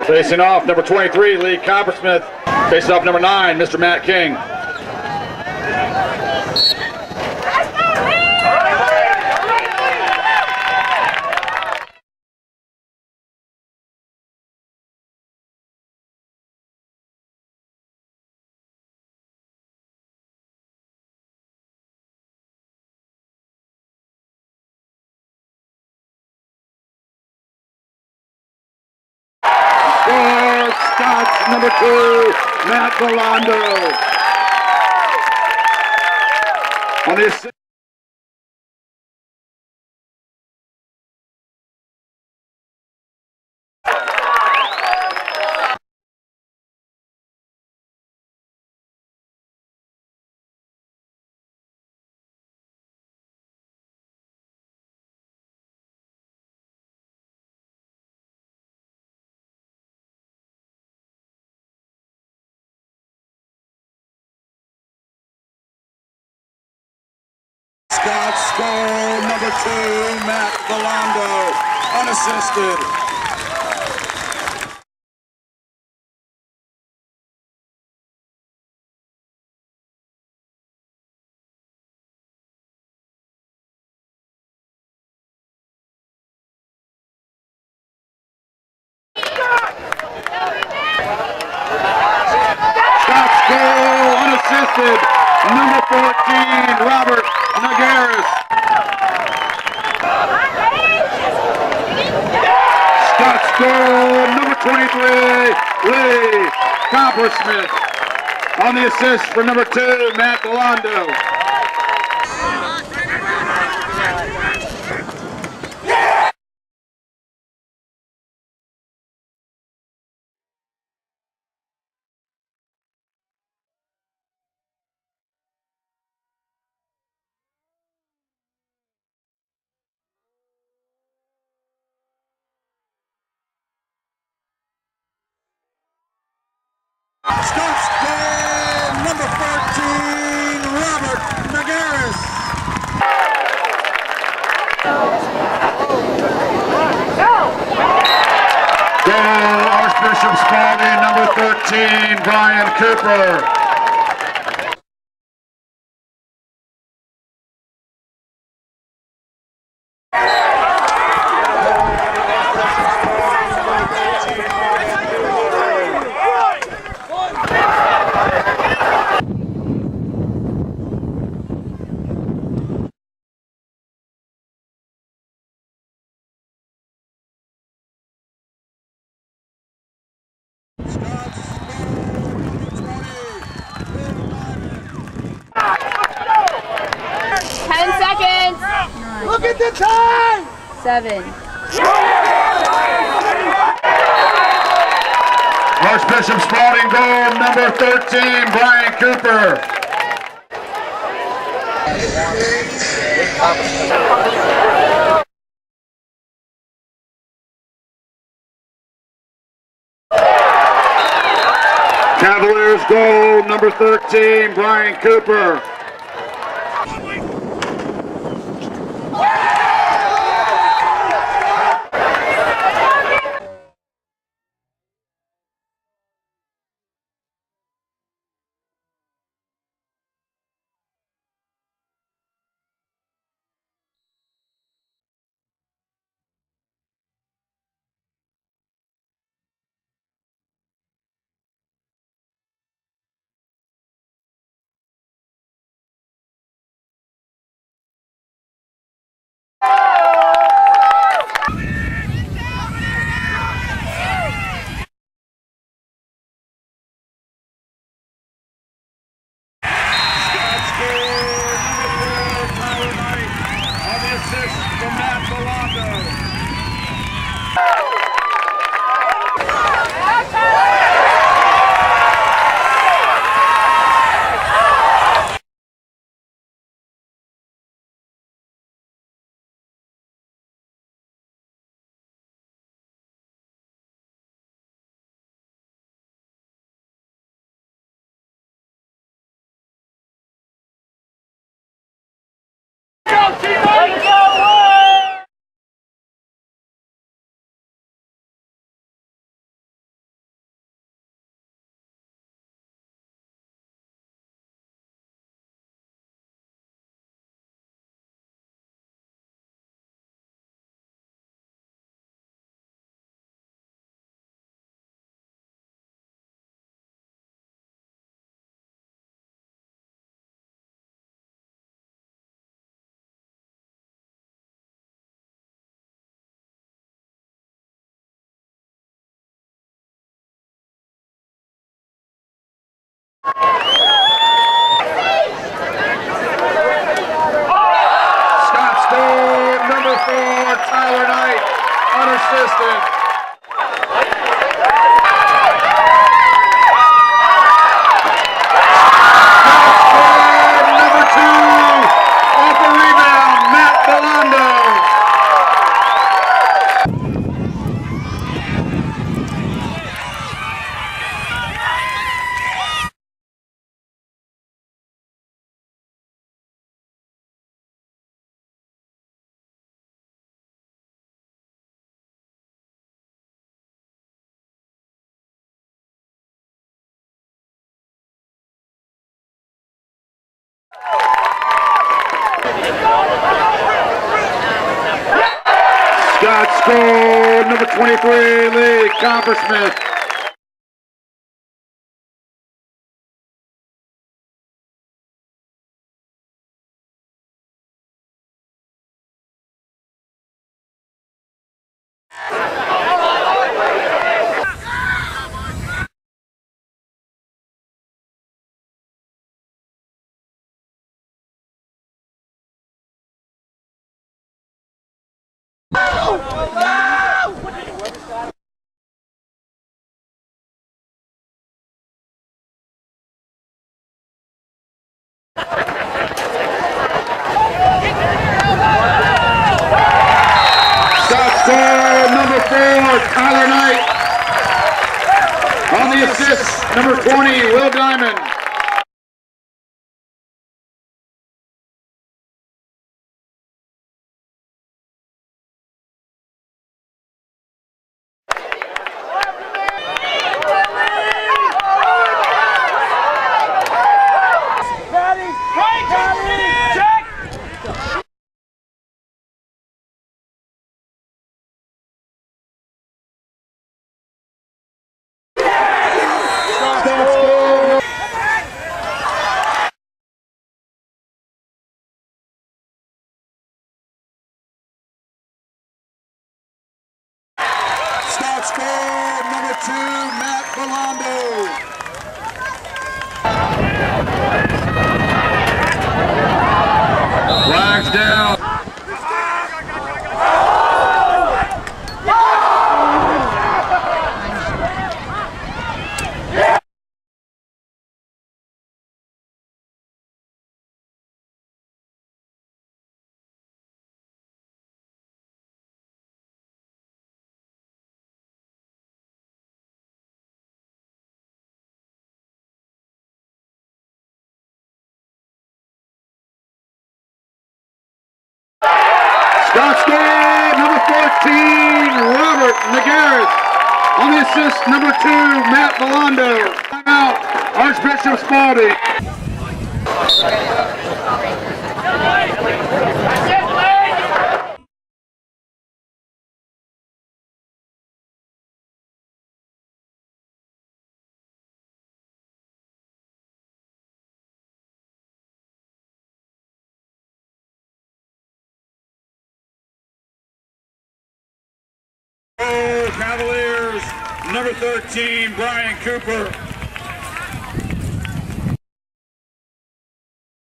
Facing off, number 23, Lee Coppersmith. Facing off, number 9, Mr. Matt King. For Scots, number 2, Matt Belando. On the assist. Scots goal number 2, Matt Belando, unassisted. Scots goal, unassisted. Number 14, Robert Nagaris. Scots goal, number 23, Lee Coppersmith. On the assist for number 2, Matt Belando. Scots goal number 14, Robert Nagaris. Goal, Archbishop Spalding, number 13, Brian Cooper. Scots goal number 20, 10 seconds. Look at the time! 7. Archbishop Spalding goal, number 13, Brian Cooper. Cavaliers goal, number 13, Brian Cooper. Scott scored number 4, Tyler Knight, unassisted. Scott scored number 2, off the rebound, Matt Belando. Scott scored number 23, Lee Coppersmith. Scott scored number 4, Tyler Knight. On the assist, number 20, Will Diamond. Scott scored number 2, Matt Belando. Flags down. Scott scored number 14, Robert McGarris. On the assist, number 2, Matt Belando. Timeout, Archbishop Spalding. Cavaliers, number 13, Brian Cooper.